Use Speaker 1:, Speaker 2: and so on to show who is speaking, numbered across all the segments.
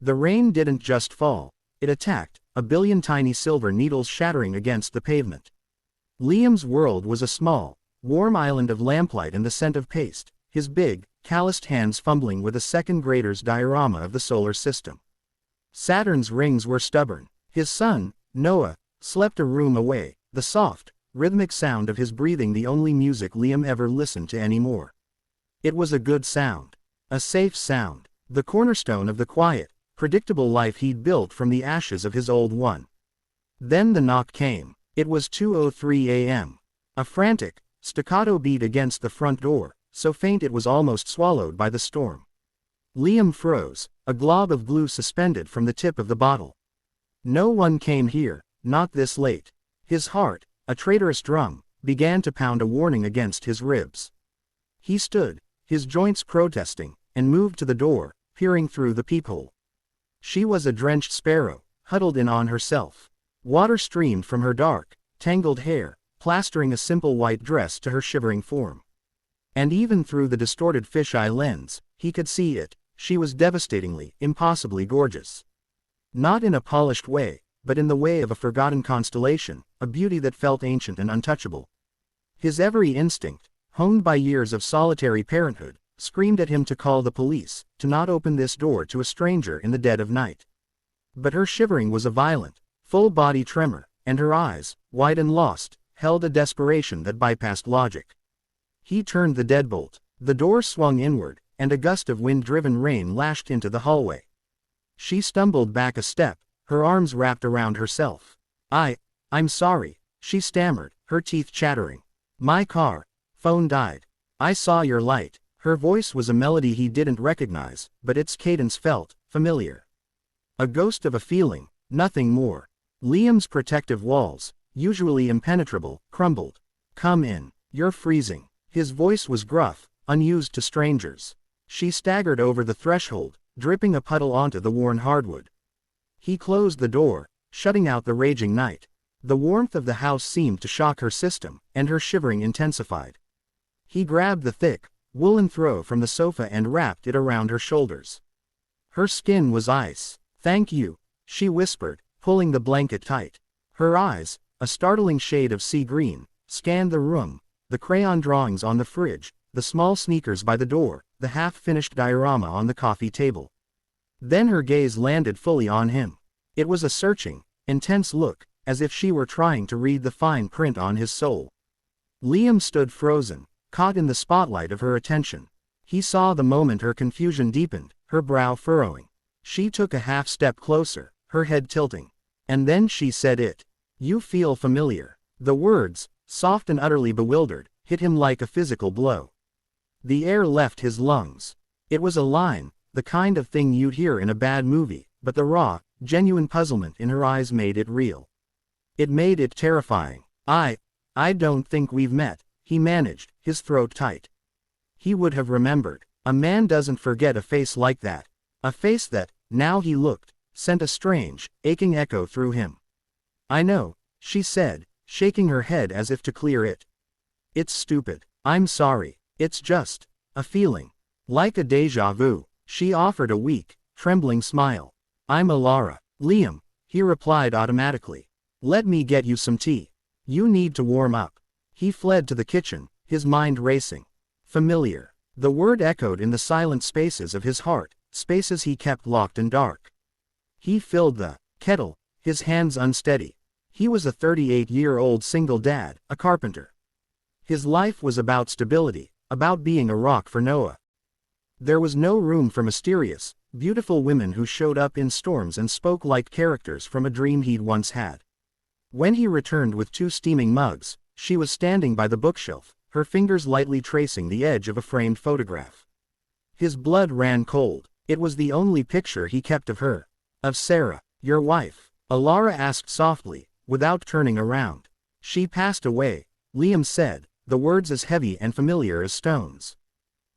Speaker 1: The rain didn't just fall, it attacked, a billion tiny silver needles shattering against the pavement. Liam's world was a small, warm island of lamplight and the scent of paste, his big, calloused hands fumbling with a second grader's diorama of the solar system. Saturn's rings were stubborn. His son, Noah, slept a room away, the soft, rhythmic sound of his breathing the only music Liam ever listened to anymore. It was a good sound. A safe sound. The cornerstone of the quiet, predictable life he'd built from the ashes of his old one. Then the knock came. It was 2:03 a.m. A frantic, staccato beat against the front door, so faint it was almost swallowed by the storm. Liam froze, a glob of glue suspended from the tip of the bottle. No one came here, not this late. His heart, a traitorous drum, began to pound a warning against his ribs. He stood, his joints protesting, and moved to the door, peering through the peephole. She was a drenched sparrow, huddled in on herself. Water streamed from her dark, tangled hair, plastering a simple white dress to her shivering form. And even through the distorted fisheye lens, he could see it. She was devastatingly, impossibly gorgeous. Not in a polished way, but in the way of a forgotten constellation, a beauty that felt ancient and untouchable. His every instinct, honed by years of solitary parenthood, screamed at him to call the police, to not open this door to a stranger in the dead of night. But her shivering was a violent, full-body tremor, and her eyes, wide and lost, held a desperation that bypassed logic. He turned the deadbolt. The door swung inward, and a gust of wind-driven rain lashed into the hallway. She stumbled back a step, her arms wrapped around herself. I'm sorry, she stammered, her teeth chattering. My phone died. I saw your light. Her voice was a melody he didn't recognize, but its cadence felt familiar. A ghost of a feeling, nothing more. Liam's protective walls, usually impenetrable, crumbled. Come in, you're freezing. His voice was gruff, unused to strangers. She staggered over the threshold, dripping a puddle onto the worn hardwood. He closed the door, shutting out the raging night. The warmth of the house seemed to shock her system, and her shivering intensified. He grabbed the thick, woolen throw from the sofa and wrapped it around her shoulders. Her skin was ice. Thank you, she whispered, pulling the blanket tight. Her eyes, a startling shade of sea green, scanned the room, the crayon drawings on the fridge, the small sneakers by the door, the half-finished diorama on the coffee table. Then her gaze landed fully on him. It was a searching, intense look, as if she were trying to read the fine print on his soul. Liam stood frozen, caught in the spotlight of her attention. He saw the moment her confusion deepened, her brow furrowing. She took a half-step closer, her head tilting. And then she said it. You feel familiar. The words, soft and utterly bewildered, hit him like a physical blow. The air left his lungs. It was a line, the kind of thing you'd hear in a bad movie, but the raw, genuine puzzlement in her eyes made it real. It made it terrifying. I don't think we've met, he managed, his throat tight. He would have remembered. A man doesn't forget a face like that. A face that, now he looked, sent a strange, aching echo through him. I know, she said, shaking her head as if to clear it. It's stupid. I'm sorry. It's just a feeling. Like a déjà vu. She offered a weak, trembling smile. I'm Alara. Liam, he replied automatically. Let me get you some tea. You need to warm up. He fled to the kitchen, his mind racing. Familiar. The word echoed in the silent spaces of his heart, spaces he kept locked and dark. He filled the kettle, his hands unsteady. He was a 38-year-old single dad, a carpenter. His life was about stability, about being a rock for Noah. There was no room for mysterious, beautiful women who showed up in storms and spoke like characters from a dream he'd once had. When he returned with 2 steaming mugs, she was standing by the bookshelf, her fingers lightly tracing the edge of a framed photograph. His blood ran cold. It was the only picture he kept of her. Of Sarah, your wife, Alara asked softly, without turning around. She passed away, Liam said, the words as heavy and familiar as stones.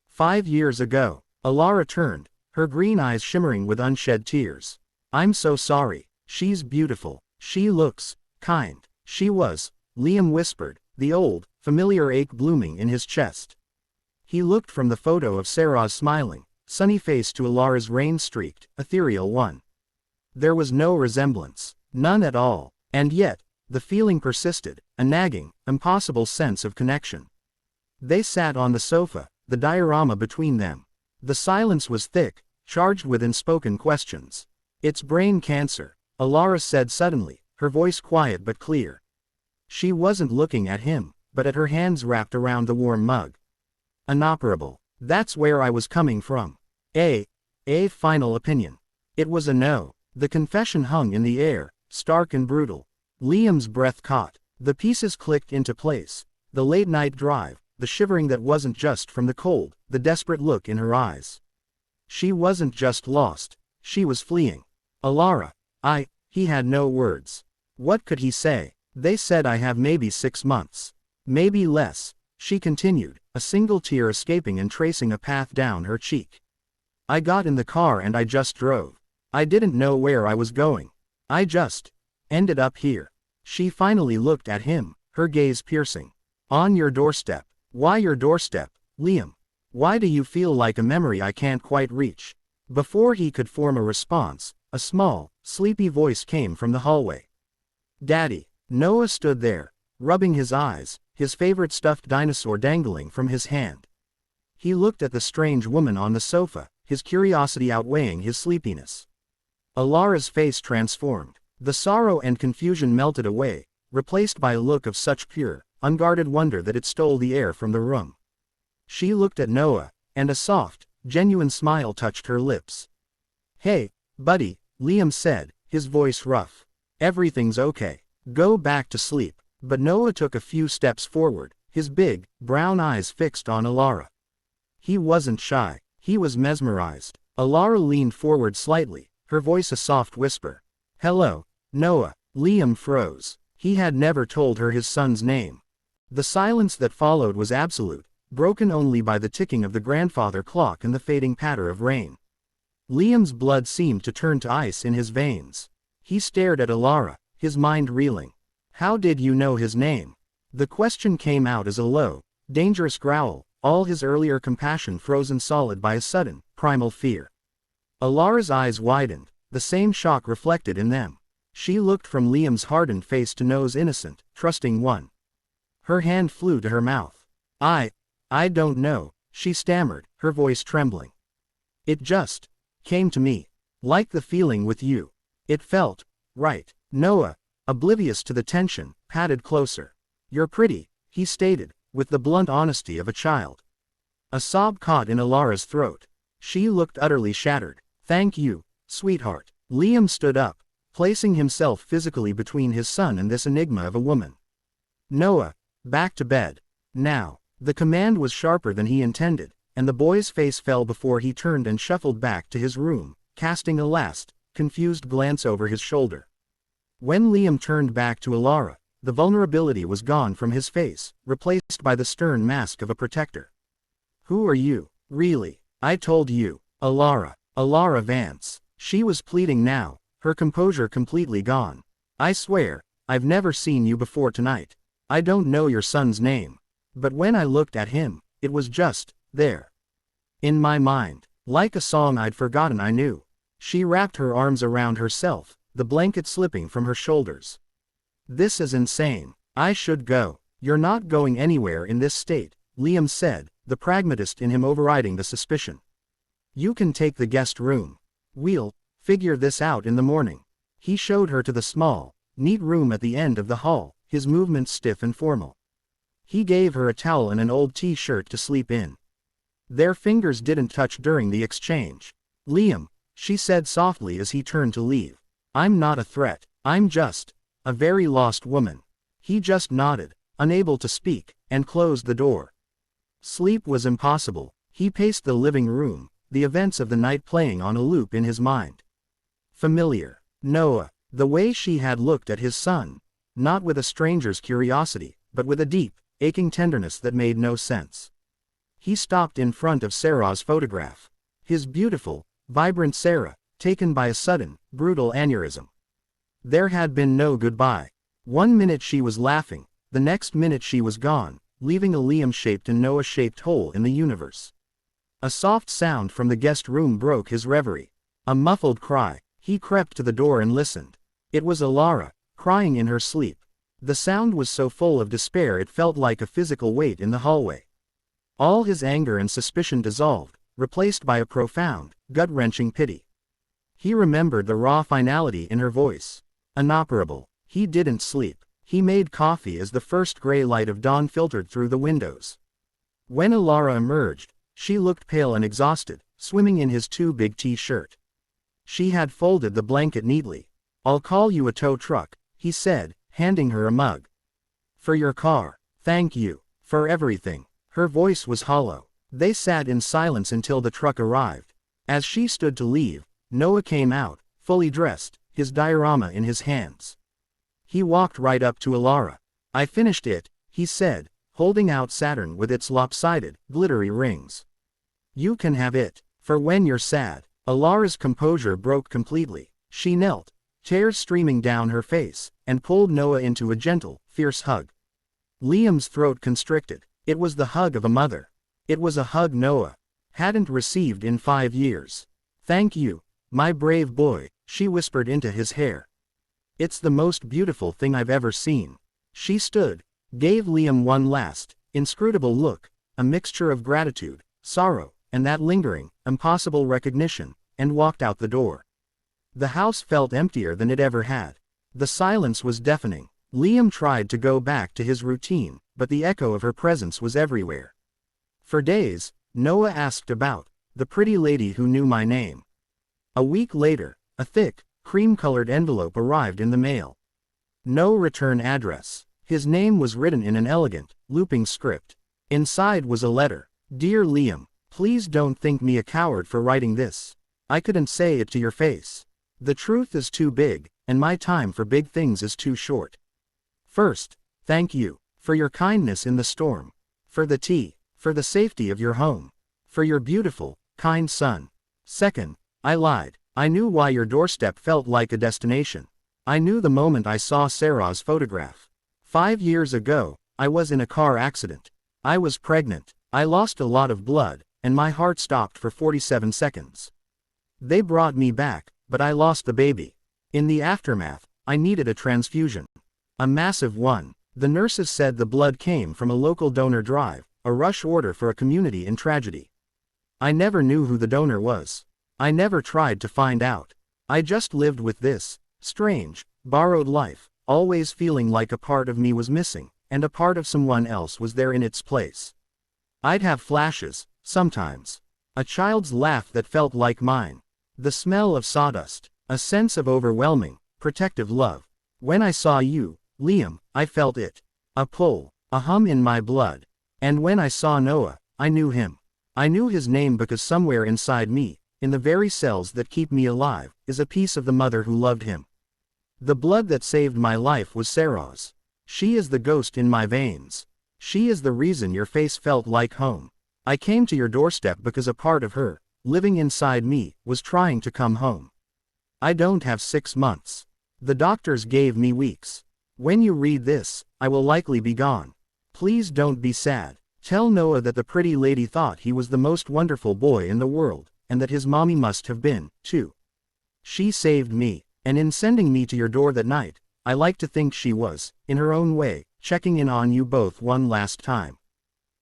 Speaker 1: 5 years ago. Alara turned, her green eyes shimmering with unshed tears. I'm so sorry. She's beautiful. She looks kind. She was, Liam whispered, the old, familiar ache blooming in his chest. He looked from the photo of Sarah smiling, sunny face to Alara's rain-streaked, ethereal one. There was no resemblance. None at all. And yet, the feeling persisted, a nagging, impossible sense of connection. They sat on the sofa, the diorama between them. The silence was thick, charged with unspoken questions. "It's brain cancer," Alara said suddenly, her voice quiet but clear. She wasn't looking at him, but at her hands wrapped around the warm mug. "Inoperable. That's where I was coming from." A final opinion. It was a no. The confession hung in the air, stark and brutal. Liam's breath caught. The pieces clicked into place. The late-night drive, the shivering that wasn't just from the cold, the desperate look in her eyes. She wasn't just lost. She was fleeing. "Alara, he had no words. What could he say? "They said I have maybe 6 months. Maybe less," she continued, a single tear escaping and tracing a path down her cheek. "I got in the car and I just drove. I didn't know where I was going. I just ended up here." She finally looked at him, her gaze piercing. "On your doorstep." "Why your doorstep, Liam? Why do you feel like a memory I can't quite reach?" Before he could form a response, a small, sleepy voice came from the hallway. "Daddy." Noah stood there, rubbing his eyes, his favorite stuffed dinosaur dangling from his hand. He looked at the strange woman on the sofa, his curiosity outweighing his sleepiness. Alara's face transformed. The sorrow and confusion melted away, replaced by a look of such pure, unguarded wonder that it stole the air from the room. She looked at Noah, and a soft, genuine smile touched her lips. "Hey, buddy," Liam said, his voice rough. "Everything's okay. Go back to sleep." But Noah took a few steps forward, his big, brown eyes fixed on Alara. He wasn't shy, he was mesmerized. Alara leaned forward slightly, her voice a soft whisper. "Hello, Noah." Liam froze. He had never told her his son's name. The silence that followed was absolute, broken only by the ticking of the grandfather clock and the fading patter of rain. Liam's blood seemed to turn to ice in his veins. He stared at Alara, his mind reeling. "How did you know his name?" The question came out as a low, dangerous growl, all his earlier compassion frozen solid by a sudden, primal fear. Alara's eyes widened, the same shock reflected in them. She looked from Liam's hardened face to Noah's innocent, trusting one. Her hand flew to her mouth. I don't know," she stammered, her voice trembling. "It just came to me. Like the feeling with you. It felt right." Noah, oblivious to the tension, patted closer. "You're pretty," he stated, with the blunt honesty of a child. A sob caught in Alara's throat. She looked utterly shattered. "Thank you, sweetheart." Liam stood up, placing himself physically between his son and this enigma of a woman. "Noah, back to bed. Now." The command was sharper than he intended, and the boy's face fell before he turned and shuffled back to his room, casting a last, confused glance over his shoulder. When Liam turned back to Alara, the vulnerability was gone from his face, replaced by the stern mask of a protector. "Who are you, really? I told you, Alara Vance." She was pleading now, her composure completely gone. "I swear, I've never seen you before tonight. I don't know your son's name. But when I looked at him, it was just there. In my mind, like a song I'd forgotten I knew." She wrapped her arms around herself, the blanket slipping from her shoulders. "This is insane. I should go." "You're not going anywhere in this state," Liam said, the pragmatist in him overriding the suspicion. "You can take the guest room. We'll figure this out in the morning." He showed her to the small, neat room at the end of the hall, his movements stiff and formal. He gave her a towel and an old t-shirt to sleep in. Their fingers didn't touch during the exchange. "Liam," she said softly as he turned to leave. "I'm not a threat. I'm just a very lost woman." He just nodded, unable to speak, and closed the door. Sleep was impossible. He paced the living room, the events of the night playing on a loop in his mind. Familiar. Noah, the way she had looked at his son, not with a stranger's curiosity, but with a deep, aching tenderness that made no sense. He stopped in front of Sarah's photograph. His beautiful, vibrant Sarah, taken by a sudden, brutal aneurysm. There had been no goodbye. One minute she was laughing, the next minute she was gone, leaving a Liam-shaped and Noah-shaped hole in the universe. A soft sound from the guest room broke his reverie. A muffled cry. He crept to the door and listened. It was Alara, crying in her sleep. The sound was so full of despair it felt like a physical weight in the hallway. All his anger and suspicion dissolved, replaced by a profound, gut-wrenching pity. He remembered the raw finality in her voice. Inoperable. He didn't sleep. He made coffee as the first gray light of dawn filtered through the windows. When Alara emerged, she looked pale and exhausted, swimming in his too big t-shirt. She had folded the blanket neatly. "I'll call you a tow truck," he said, handing her a mug. "For your car. Thank you. For everything." Her voice was hollow. They sat in silence until the truck arrived. As she stood to leave, Noah came out, fully dressed, his diorama in his hands. He walked right up to Alara. "I finished it," he said, holding out Saturn with its lopsided, glittery rings. "You can have it, for when you're sad." Alara's composure broke completely. She knelt, tears streaming down her face, and pulled Noah into a gentle, fierce hug. Liam's throat constricted. It was the hug of a mother. It was a hug Noah hadn't received in 5 years. "Thank you, my brave boy," she whispered into his hair. "It's the most beautiful thing I've ever seen." She stood, gave Liam one last, inscrutable look, a mixture of gratitude, sorrow, and that lingering, impossible recognition, and walked out the door. The house felt emptier than it ever had. The silence was deafening. Liam tried to go back to his routine, but the echo of her presence was everywhere. For days, Noah asked about the pretty lady who knew my name. A week later, a thick, cream-colored envelope arrived in the mail. No return address. His name was written in an elegant, looping script. Inside was a letter. "Dear Liam, please don't think me a coward for writing this. I couldn't say it to your face. The truth is too big, and my time for big things is too short. First, thank you for your kindness in the storm, for the tea, for the safety of your home, for your beautiful, kind son. Second, I lied. I knew why your doorstep felt like a destination. I knew the moment I saw Sarah's photograph. 5 years ago, I was in a car accident. I was pregnant. I lost a lot of blood, and my heart stopped for 47 seconds. They brought me back, but I lost the baby. In the aftermath, I needed a transfusion. A massive one. The nurses said the blood came from a local donor drive, a rush order for a community in tragedy. I never knew who the donor was. I never tried to find out. I just lived with this strange, borrowed life, always feeling like a part of me was missing, and a part of someone else was there in its place. I'd have flashes, sometimes. A child's laugh that felt like mine. The smell of sawdust. A sense of overwhelming, protective love. When I saw you, Liam, I felt it. A pull, a hum in my blood. And when I saw Noah, I knew him. I knew his name because somewhere inside me, in the very cells that keep me alive, is a piece of the mother who loved him. The blood that saved my life was Sarah's. She is the ghost in my veins. She is the reason your face felt like home. I came to your doorstep because a part of her, living inside me, was trying to come home. I don't have 6 months. The doctors gave me weeks. When you read this, I will likely be gone. Please don't be sad. Tell Noah that the pretty lady thought he was the most wonderful boy in the world, and that his mommy must have been, too. She saved me, and in sending me to your door that night, I like to think she was, in her own way, checking in on you both one last time.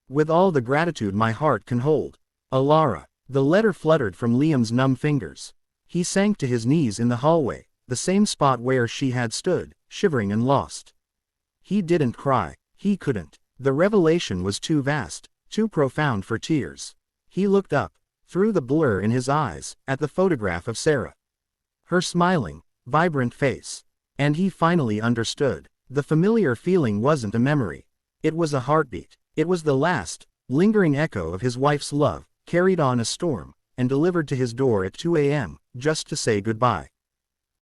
Speaker 1: With all the gratitude my heart can hold. Alara." The letter fluttered from Liam's numb fingers. He sank to his knees in the hallway, the same spot where she had stood, shivering and lost. He didn't cry. He couldn't. The revelation was too vast, too profound for tears. He looked up, through the blur in his eyes, at the photograph of Sarah. Her smiling, vibrant face. And he finally understood. The familiar feeling wasn't a memory. It was a heartbeat. It was the last, lingering echo of his wife's love, carried on a storm, and delivered to his door at 2 a.m., just to say goodbye.